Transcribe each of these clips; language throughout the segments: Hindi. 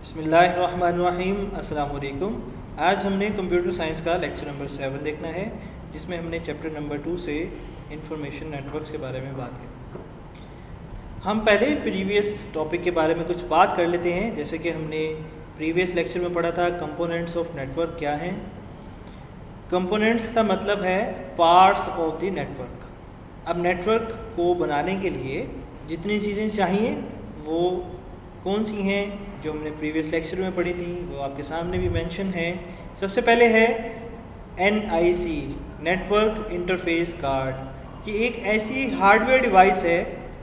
बिस्मिल्लाहिर्रहमानिर्रहीम, अस्सलाम वालेकुम। आज हमने कंप्यूटर साइंस का लेक्चर नंबर 7 देखना है, जिसमें हमने चैप्टर नंबर 2 से इंफॉर्मेशन नेटवर्क्स के बारे में बात की। हम पहले प्रीवियस टॉपिक के बारे में कुछ बात कर लेते हैं। जैसे कि हमने प्रीवियस लेक्चर में पढ़ा था कंपोनेंट्स ऑफ नेटवर्क क्या हैं। कंपोनेंट्स का मतलब है पार्ट्स ऑफ द नेटवर्क। अब नेटवर्क को बनाने के लिए जितनी चीज़ें चाहिए वो कौन सी हैं, जो हमने प्रीवियस लेक्चर में पढ़ी थी वो आपके सामने भी मेंशन है। सबसे पहले है NIC, नेटवर्क इंटरफेस कार्ड। ये एक ऐसी हार्डवेयर डिवाइस है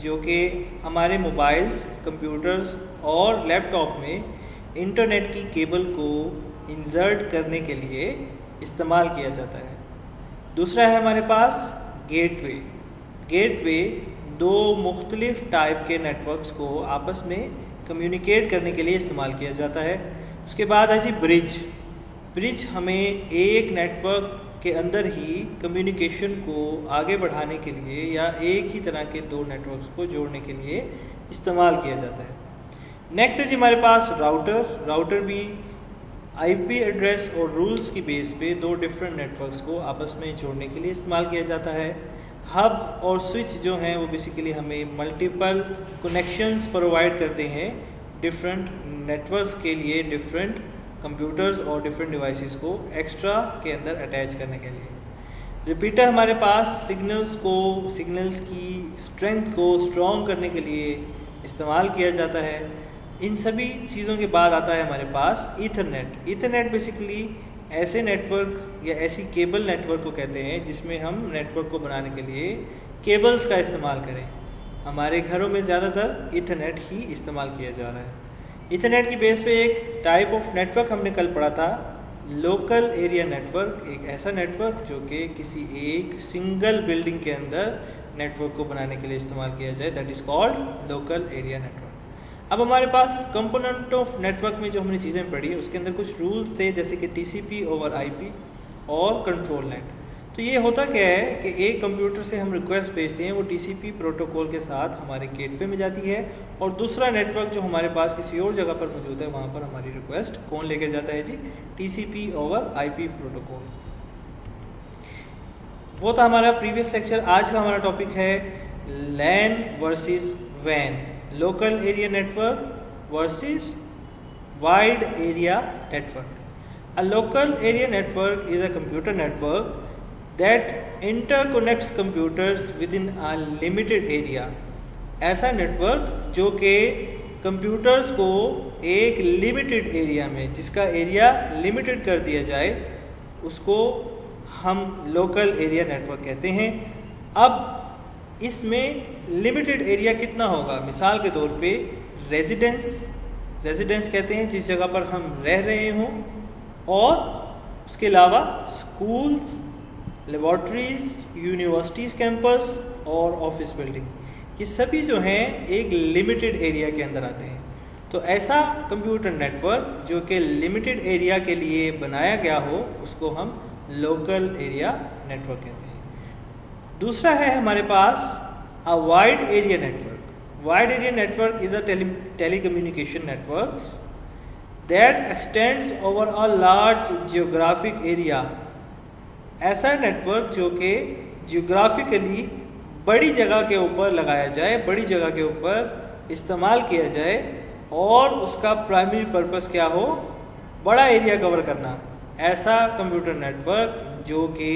जो कि हमारे मोबाइल्स, कंप्यूटर्स और लैपटॉप में इंटरनेट की केबल को इंसर्ट करने के लिए इस्तेमाल किया जाता है। दूसरा है हमारे पास गेटवे। गेटवे दो मुख्तलिफ टाइप के नेटवर्क्स को आपस में कम्युनिकेट करने के लिए इस्तेमाल किया जाता है। उसके बाद है जी ब्रिज। ब्रिज हमें एक नेटवर्क के अंदर ही कम्युनिकेशन को आगे बढ़ाने के लिए या एक ही तरह के दो नेटवर्क्स को जोड़ने के लिए इस्तेमाल किया जाता है। नेक्स्ट है जी हमारे पास राउटर। राउटर भी IP एड्रेस और रूल्स की बेस पे दो डिफरेंट नेटवर्क्स को आपस में जोड़ने के लिए इस्तेमाल किया जाता है। हब और स्विच जो हैं वो बेसिकली हमें मल्टीपल कनेक्शंस प्रोवाइड करते हैं डिफरेंट नेटवर्क्स के लिए, डिफरेंट कंप्यूटर्स और डिफरेंट डिवाइसेस को एक्स्ट्रा के अंदर अटैच करने के लिए। रिपीटर हमारे पास सिग्नल्स की स्ट्रेंथ को स्ट्रॉन्ग करने के लिए इस्तेमाल किया जाता है। इन सभी चीज़ों के बाद आता है हमारे पास ईथरनेट। ईथरनेट बेसिकली ऐसे नेटवर्क या ऐसी केबल नेटवर्क को कहते हैं जिसमें हम नेटवर्क को बनाने के लिए केबल्स का इस्तेमाल करें। हमारे घरों में ज़्यादातर ईथरनेट ही इस्तेमाल किया जा रहा है। ईथरनेट की बेस पे एक टाइप ऑफ नेटवर्क हमने कल पढ़ा था, लोकल एरिया नेटवर्क। एक ऐसा नेटवर्क जो कि किसी एक सिंगल बिल्डिंग के अंदर नेटवर्क को बनाने के लिए इस्तेमाल किया जाए, that is called local area network. अब हमारे पास कंपोनेंट ऑफ नेटवर्क में जो हमने चीज़ें पढ़ी उसके अंदर कुछ रूल्स थे, जैसे कि TCP ओवर IP और कंट्रोल नेट। तो ये होता क्या है कि एक कंप्यूटर से हम रिक्वेस्ट भेजते हैं, वो TCP प्रोटोकॉल के साथ हमारे गेटवे में जाती है, और दूसरा नेटवर्क जो हमारे पास किसी और जगह पर मौजूद है वहाँ पर हमारी रिक्वेस्ट कौन लेकर जाता है जी, TCP ओवर IP प्रोटोकॉल। वो था हमारा प्रीवियस लेक्चर। आज का हमारा टॉपिक है LAN versus WAN, local area network versus wide area network. A local area network is a computer network that interconnects computers within a limited area। ऐसा नेटवर्क जो कि कंप्यूटर्स को एक लिमिटेड एरिया में, जिसका एरिया लिमिटेड कर दिया जाए, उसको हम लोकल एरिया नेटवर्क कहते हैं। अब इसमें लिमिटेड एरिया कितना होगा? मिसाल के तौर पे रेजिडेंस कहते हैं जिस जगह पर हम रह रहे हों, और उसके अलावा स्कूल्स, लेबॉर्ट्रीज, यूनिवर्सिटीज़ कैंपस और ऑफिस बिल्डिंग, ये सभी जो हैं एक लिमिटेड एरिया के अंदर आते हैं। तो ऐसा कंप्यूटर नेटवर्क जो कि लिमिटेड एरिया के लिए बनाया गया हो उसको हम लोकल एरिया नेटवर्क कहते हैं। दूसरा है हमारे पास a wide area network. Wide area network is a telecommunication networks that extends over a large geographic area. ऐसा नेटवर्क जो कि जियोग्राफिकली बड़ी जगह के ऊपर लगाया जाए, बड़ी जगह के ऊपर इस्तेमाल किया जाए, और उसका प्राइमरी पर्पस क्या हो, बड़ा एरिया कवर करना। ऐसा कंप्यूटर नेटवर्क जो कि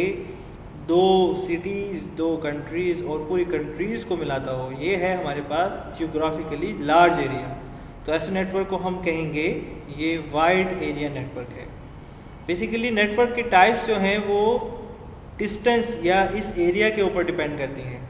दो सिटीज़, दो कंट्रीज़ और पूरी कंट्रीज़ को मिलाता हो, ये है हमारे पास जियोग्राफिकली लार्ज एरिया। तो ऐसे नेटवर्क को हम कहेंगे ये वाइड एरिया नेटवर्क है। बेसिकली नेटवर्क के टाइप्स जो हैं वो डिस्टेंस या इस एरिया के ऊपर डिपेंड करती हैं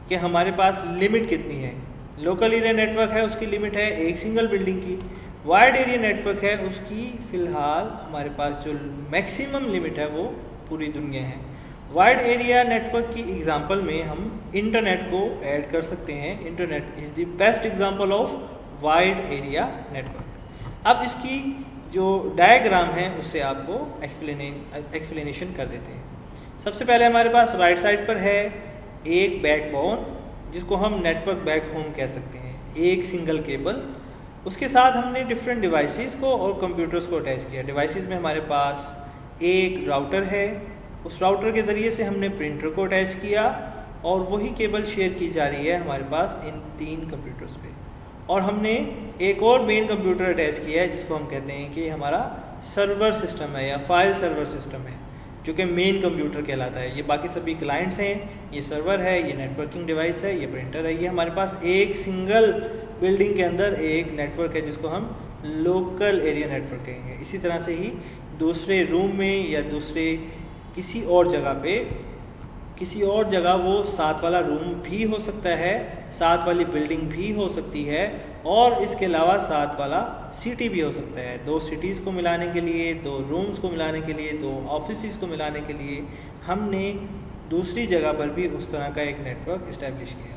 कि हमारे पास लिमिट कितनी है। लोकल एरिया नेटवर्क है, उसकी लिमिट है एक सिंगल बिल्डिंग की। वाइड एरिया नेटवर्क है, उसकी फ़िलहाल हमारे पास जो मैक्सिमम लिमिट है वो पूरी दुनिया है। वाइड एरिया नेटवर्क की एग्जांपल में हम इंटरनेट को ऐड कर सकते हैं। Internet is the best example of wide area network. अब इसकी जो डायग्राम है उससे आपको एक्सप्लेनेशन कर देते हैं। सबसे पहले हमारे पास राइट साइड पर है एक बैकबोन, जिसको हम नेटवर्क बैकबोन कह सकते हैं, एक सिंगल केबल। उसके साथ हमने डिफरेंट डिवाइसेस को और कंप्यूटर्स को अटैच किया। डिवाइसेस में हमारे पास एक राउटर है, उस राउटर के ज़रिए से हमने प्रिंटर को अटैच किया और वही केबल शेयर की जा रही है हमारे पास इन 3 कंप्यूटर्स पे। और हमने एक और मेन कंप्यूटर अटैच किया है जिसको हम कहते हैं कि हमारा सर्वर सिस्टम है या फाइल सर्वर सिस्टम है, जो कि मेन कंप्यूटर कहलाता है। ये बाकी सभी क्लाइंट्स हैं, ये सर्वर है, ये नेटवर्किंग डिवाइस है, ये प्रिंटर है। ये हमारे पास एक सिंगल बिल्डिंग के अंदर एक नेटवर्क है जिसको हम लोकल एरिया नेटवर्क कहेंगे। इसी तरह से ही दूसरे रूम में या दूसरे किसी और जगह वो साथ वाला रूम भी हो सकता है, साथ वाली बिल्डिंग भी हो सकती है और इसके अलावा साथ वाला सिटी भी हो सकता है। 2 सिटीज़ को मिलाने के लिए, 2 रूम्स को मिलाने के लिए, 2 ऑफिस को मिलाने के लिए हमने दूसरी जगह पर भी उस तरह का एक नेटवर्क इस्टेब्लिश किया।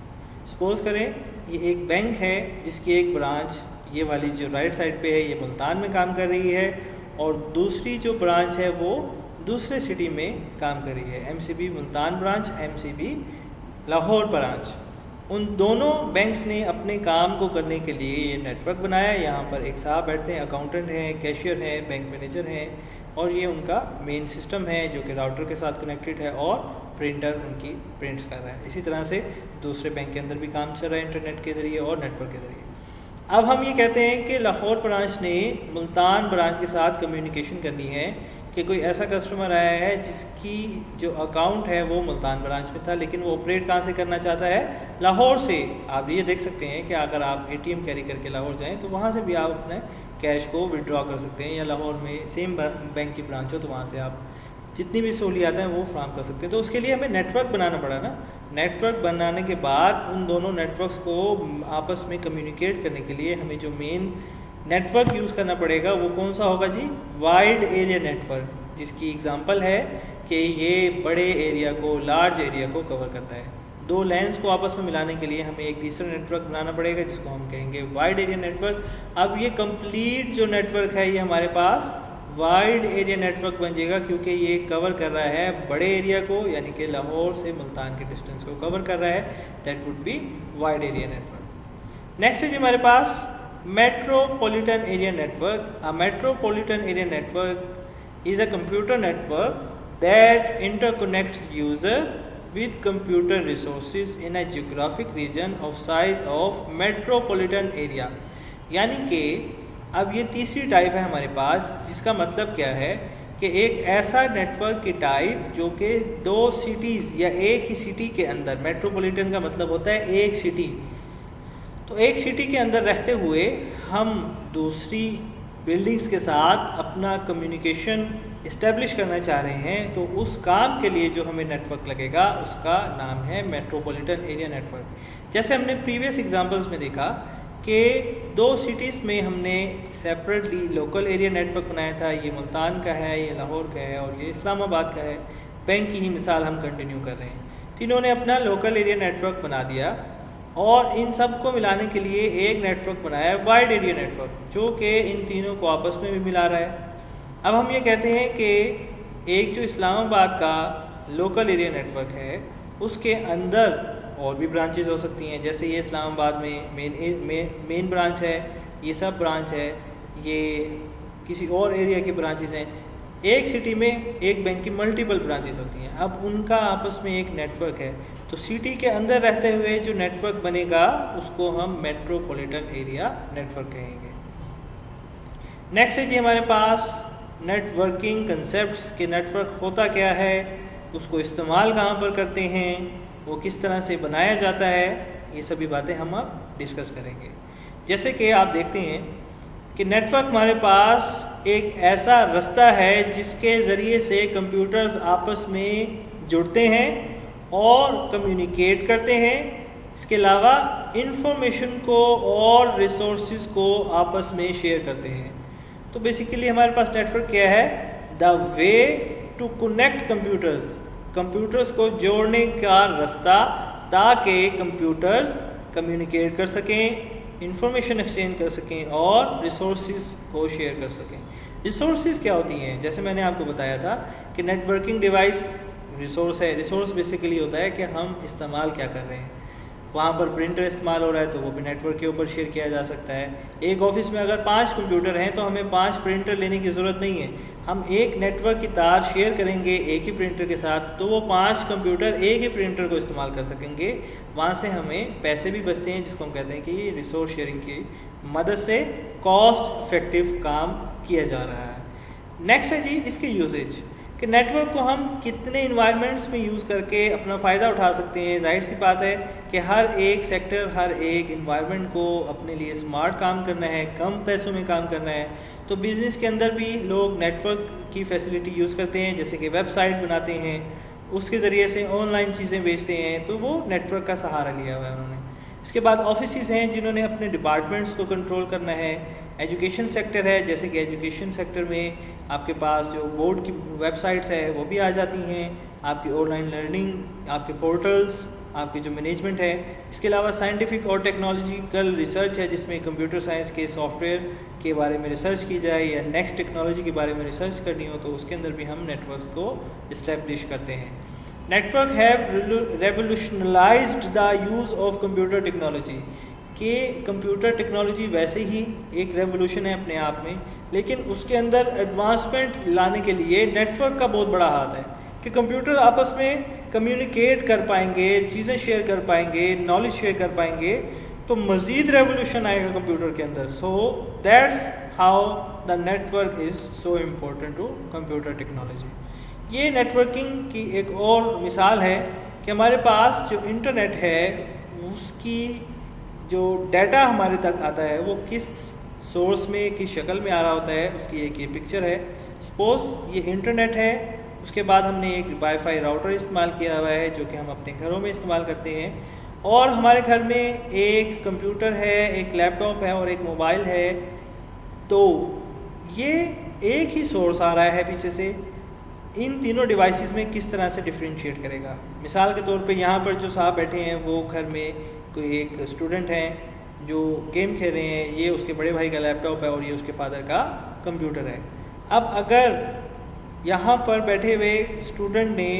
सपोज करें ये एक बैंक है जिसकी एक ब्रांच, ये वाली जो राइट साइड पे है, ये मुल्तान में काम कर रही है और दूसरी जो ब्रांच है वो दूसरे सिटी में काम कर रही है। MCB Multan branch, MCB Lahore branch. उन दोनों बैंक्स ने अपने काम को करने के लिए ये नेटवर्क बनाया। यहाँ पर एक साहब बैठते हैं, अकाउंटेंट हैं, कैशियर हैं, बैंक मैनेजर हैं और ये उनका मेन सिस्टम है जो कि राउटर के साथ कनेक्टेड है और प्रिंटर उनकी प्रिंट्स कर रहा है। इसी तरह से दूसरे बैंक के अंदर भी काम चल रहा है इंटरनेट के ज़रिए और नेटवर्क के ज़रिए। अब हम ये कहते हैं कि लाहौर ब्रांच ने मुल्तान ब्रांच के साथ कम्युनिकेशन करनी है कि कोई ऐसा कस्टमर आया है जिसकी जो अकाउंट है वो मुल्तान ब्रांच में था, लेकिन वो ऑपरेट कहाँ से करना चाहता है? लाहौर से। आप ये देख सकते हैं कि अगर आप ATM कैरी करके लाहौर जाएं तो वहाँ से भी आप अपने कैश को विड्रॉ कर सकते हैं, या लाहौर में सेम बैंक की ब्रांच हो तो वहाँ से आप जितनी भी सहूलियात हैं वो फ्राहम कर सकते हैं। तो उसके लिए हमें नेटवर्क बनाना पड़ा ना। नेटवर्क बनाने के बाद उन दोनों नेटवर्क्स को आपस में कम्युनिकेट करने के लिए हमें जो मेन नेटवर्क यूज़ करना पड़ेगा वो कौन सा होगा जी? वाइड एरिया नेटवर्क, जिसकी एग्जांपल है कि ये बड़े एरिया को, लार्ज एरिया को कवर करता है। 2 लाइन्स को आपस में मिलाने के लिए हमें एक तीसरा नेटवर्क बनाना पड़ेगा जिसको हम कहेंगे वाइड एरिया नेटवर्क। अब ये कंप्लीट जो नेटवर्क है ये हमारे पास वाइड एरिया नेटवर्क बन जाएगा क्योंकि ये कवर कर रहा है बड़े एरिया को, यानी कि लाहौर से मुल्तान के डिस्टेंस को कवर कर रहा है। That would be wide area network. Next है जी हमारे पास metropolitan area network. A metropolitan area network is a computer network that interconnects user with computer resources in a geographic region of size of metropolitan area. यानी कि अब ये तीसरी टाइप है हमारे पास, जिसका मतलब क्या है कि एक ऐसा नेटवर्क की टाइप जो कि 2 सिटीज़ या एक ही सिटी के अंदर, मेट्रोपॉलिटन का मतलब होता है एक सिटी, तो एक सिटी के अंदर रहते हुए हम दूसरी बिल्डिंग्स के साथ अपना कम्युनिकेशन इस्टेब्लिश करना चाह रहे हैं, तो उस काम के लिए जो हमें नेटवर्क लगेगा उसका नाम है मेट्रोपॉलिटन एरिया नेटवर्क। जैसे हमने प्रीवियस एग्जांपल्स में देखा कि 2 सिटीज़ में हमने सेपरेटली लोकल एरिया नेटवर्क बनाया था। ये मुल्तान का है, ये लाहौर का है और ये इस्लामाबाद का है। बैंक की ही मिसाल हम कंटिन्यू कर रहे हैं। तीनों ने अपना लोकल एरिया नेटवर्क बना दिया और इन सब को मिलाने के लिए एक नेटवर्क बनाया वाइड एरिया नेटवर्क, जो कि इन तीनों को आपस में भी मिला रहा है। अब हम ये कहते हैं कि एक जो इस्लामाबाद का लोकल एरिया नेटवर्क है उसके अंदर और भी ब्रांचेज हो सकती हैं। जैसे ये इस्लामाबाद में मेन ब्रांच है, ये सब ब्रांच है, ये किसी और एरिया की ब्रांचेज हैं। एक सिटी में एक बैंक की मल्टीपल ब्रांचेज होती हैं। अब उनका आपस में एक नेटवर्क है, तो सिटी के अंदर रहते हुए जो नेटवर्क बनेगा उसको हम मेट्रोपॉलिटन एरिया नेटवर्क कहेंगे। नेक्स्ट है जी हमारे पास नेटवर्किंग कंसेप्ट्स के नेटवर्क होता क्या है, उसको इस्तेमाल कहाँ पर करते हैं, वो किस तरह से बनाया जाता है, ये सभी बातें हम अब डिस्कस करेंगे। जैसे कि आप देखते हैं कि नेटवर्क हमारे पास एक ऐसा रास्ता है जिसके ज़रिए से कंप्यूटर्स आपस में जुड़ते हैं और कम्युनिकेट करते हैं। इसके अलावा इंफॉर्मेशन को और रिसोर्सेज को आपस में शेयर करते हैं। तो बेसिकली हमारे पास नेटवर्क क्या है? The way to connect computers को जोड़ने का रास्ता, ताकि कंप्यूटर्स कम्युनिकेट कर सकें, इंफॉर्मेशन एक्सचेंज कर सकें और रिसोर्सेज को शेयर कर सकें। रिसोर्सेज क्या होती हैं? जैसे मैंने आपको बताया था कि नेटवर्किंग डिवाइस रिसोर्स है। रिसोर्स बेसिकली होता है कि हम इस्तेमाल क्या कर रहे हैं। वहाँ पर प्रिंटर इस्तेमाल हो रहा है तो वो भी नेटवर्क के ऊपर शेयर किया जा सकता है। एक ऑफिस में अगर 5 कंप्यूटर हैं तो हमें 5 प्रिंटर लेने की ज़रूरत नहीं है, हम एक नेटवर्क की तार शेयर करेंगे एक ही प्रिंटर के साथ, तो वो 5 कंप्यूटर एक ही प्रिंटर को इस्तेमाल कर सकेंगे। वहाँ से हमें पैसे भी बचते हैं, जिसको हम कहते हैं कि रिसोर्स शेयरिंग की मदद से कॉस्ट इफेक्टिव काम किया जा रहा है। नेक्स्ट है जी इसके यूजेज, कि नेटवर्क को हम कितने इन्वायरमेंट्स में यूज़ करके अपना फ़ायदा उठा सकते हैं। जाहिर सी बात है कि हर एक सेक्टर, हर एक इन्वायरमेंट को अपने लिए स्मार्ट काम करना है, कम पैसों में काम करना है। तो बिज़नेस के अंदर भी लोग नेटवर्क की फैसिलिटी यूज़ करते हैं, जैसे कि वेबसाइट बनाते हैं, उसके ज़रिए से ऑनलाइन चीज़ें बेचते हैं, तो वो नेटवर्क का सहारा लिया हुआ है उन्होंने। इसके बाद ऑफिसेज हैं जिन्होंने अपने डिपार्टमेंट्स को कंट्रोल करना है। एजुकेशन सेक्टर है, जैसे कि एजुकेशन सेक्टर में आपके पास जो बोर्ड की वेबसाइट्स है वो भी आ जाती हैं, आपकी ऑनलाइन लर्निंग, आपके पोर्टल्स, आपकी जो मैनेजमेंट है। इसके अलावा साइंटिफिक और टेक्नोलॉजिकल रिसर्च है, जिसमें कंप्यूटर साइंस के सॉफ्टवेयर के बारे में रिसर्च की जाए या नेक्स्ट टेक्नोलॉजी के बारे में रिसर्च करनी हो, तो उसके अंदर भी हम नेटवर्क को इस्टेब्लिश करते हैं। Network have revolutionized the use of computer technology, कि कंप्यूटर टेक्नोलॉजी वैसे ही एक रेवोल्यूशन है अपने आप में, लेकिन उसके अंदर एडवांसमेंट लाने के लिए नेटवर्क का बहुत बड़ा हाथ है, कि कंप्यूटर आपस में कम्युनिकेट कर पाएंगे, चीज़ें शेयर कर पाएंगे, नॉलेज शेयर कर पाएंगे, तो मज़ीद रेवोल्यूशन आएगा कंप्यूटर के अंदर। So that's how the network is so important to computer technology. ये नेटवर्किंग की एक और मिसाल है कि हमारे पास जो इंटरनेट है उसकी जो डाटा हमारे तक आता है वो किस सोर्स में, किस शक्ल में आ रहा होता है, उसकी एक ये पिक्चर है। सपोज ये इंटरनेट है, उसके बाद हमने एक वाईफाई राउटर इस्तेमाल किया हुआ है जो कि हम अपने घरों में इस्तेमाल करते हैं, और हमारे घर में एक कंप्यूटर है, एक लैपटॉप है और एक मोबाइल है। तो ये एक ही सोर्स आ रहा है पीछे से, इन तीनों डिवाइसेस में किस तरह से डिफरेंशिएट करेगा। मिसाल के तौर पे यहाँ पर जो साहब बैठे हैं वो घर में कोई एक स्टूडेंट हैं जो गेम खेल रहे हैं, ये उसके बड़े भाई का लैपटॉप है और ये उसके फादर का कंप्यूटर है। अब अगर यहाँ पर बैठे हुए स्टूडेंट ने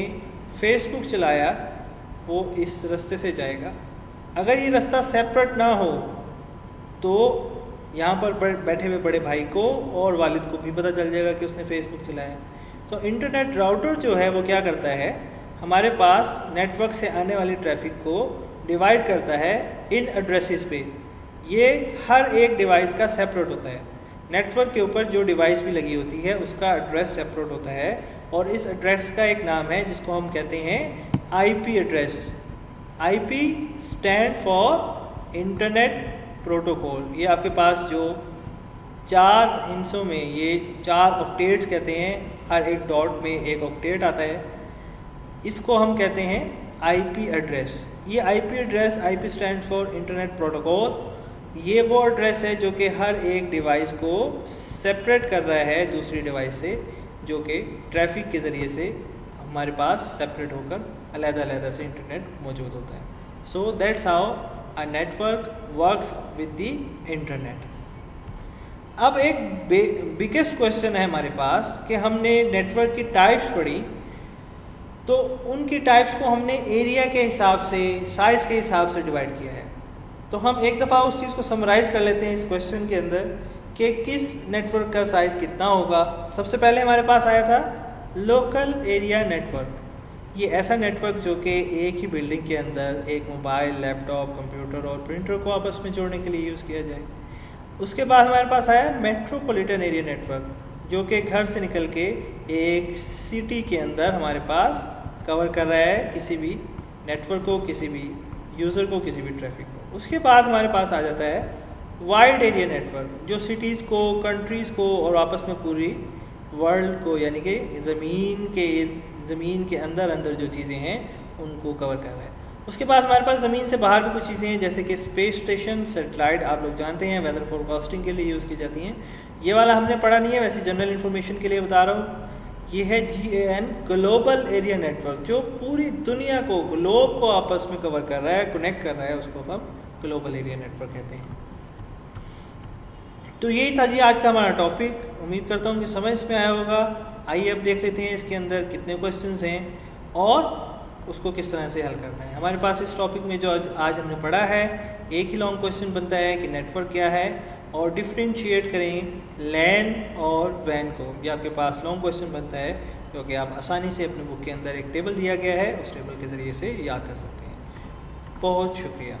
फेसबुक चलाया, वो इस रास्ते से जाएगा। अगर ये रास्ता सेपरेट ना हो तो यहाँ पर बैठे हुए बड़े भाई को और वालिद को भी पता चल जाएगा कि उसने फेसबुक चलाया। तो इंटरनेट राउटर जो है वो क्या करता है, हमारे पास नेटवर्क से आने वाली ट्रैफिक को डिवाइड करता है इन एड्रेसेस पे। ये हर एक डिवाइस का सेपरेट होता है, नेटवर्क के ऊपर जो डिवाइस भी लगी होती है उसका एड्रेस सेपरेट होता है, और इस एड्रेस का एक नाम है जिसको हम कहते हैं IP address. IP stand for internet protocol. ये आपके पास जो 4 हिस्सों में, ये 4 ऑक्टेट्स कहते हैं, हर एक डॉट में एक ऑक्टेट आता है, इसको हम कहते हैं आईपी एड्रेस। ये IP address, IP stand for internet protocol, ये वो एड्रेस है जो कि हर एक डिवाइस को सेपरेट कर रहा है दूसरी डिवाइस से, जो कि ट्रैफिक के ज़रिए से हमारे पास सेपरेट होकर अलग-अलग से इंटरनेट मौजूद होता है। सो that's how a network works with the internet. अब एक बिगेस्ट क्वेश्चन है हमारे पास कि हमने नेटवर्क की टाइप्स पढ़ी, तो उनकी टाइप्स को हमने एरिया के हिसाब से, साइज़ के हिसाब से डिवाइड किया है। तो हम एक दफ़ा उस चीज़ को समराइज़ कर लेते हैं इस क्वेश्चन के अंदर कि किस नेटवर्क का साइज़ कितना होगा। सबसे पहले हमारे पास आया था लोकल एरिया नेटवर्क। ये ऐसा नेटवर्क जो कि एक ही बिल्डिंग के अंदर एक मोबाइल, लैपटॉप, कंप्यूटर और प्रिंटर को आपस में जोड़ने के लिए यूज़ किया जाए। उसके बाद हमारे पास आया मेट्रोपॉलिटन एरिया नेटवर्क, जो कि घर से निकल के एक सिटी के अंदर हमारे पास कवर कर रहा है किसी भी नेटवर्क को, किसी भी यूज़र को, किसी भी ट्रैफिक को। उसके बाद हमारे पास आ जाता है वाइड एरिया नेटवर्क, जो सिटीज़ को, कंट्रीज़ को और आपस में पूरी वर्ल्ड को, यानी कि ज़मीन के अंदर जो चीज़ें हैं उनको कवर कर रहा है। उसके बाद हमारे पास ज़मीन से बाहर भी कुछ चीज़ें हैं, जैसे कि स्पेस स्टेशन, सैटेलाइट, आप लोग जानते हैं वेदर फोरकास्टिंग के लिए यूज़ की जाती हैं। ये वाला हमने पढ़ा नहीं है, वैसे जनरल इन्फॉर्मेशन के लिए बता रहा हूँ। ये है GAN, ग्लोबल एरिया नेटवर्क, जो पूरी दुनिया को, ग्लोब को आपस में कवर कर रहा है, कनेक्ट कर रहा है, उसको हम ग्लोबल एरिया नेटवर्क कहते हैं। तो यही था जी आज का हमारा टॉपिक। उम्मीद करता हूँ कि समझ में आया होगा। आइए अब देख लेते हैं इसके अंदर कितने क्वेश्चंस हैं और उसको किस तरह से हल करना है। हमारे पास इस टॉपिक में जो आज हमने पढ़ा है, एक ही लॉन्ग क्वेश्चन बनता है कि नेटवर्क क्या है और डिफ्रेंशिएट करें लैन और वैन को। ये आपके पास लॉन्ग क्वेश्चन बनता है क्योंकि आप आसानी से अपने बुक के अंदर एक टेबल दिया गया है, उस टेबल के ज़रिए से याद कर सकते हैं। बहुत शुक्रिया।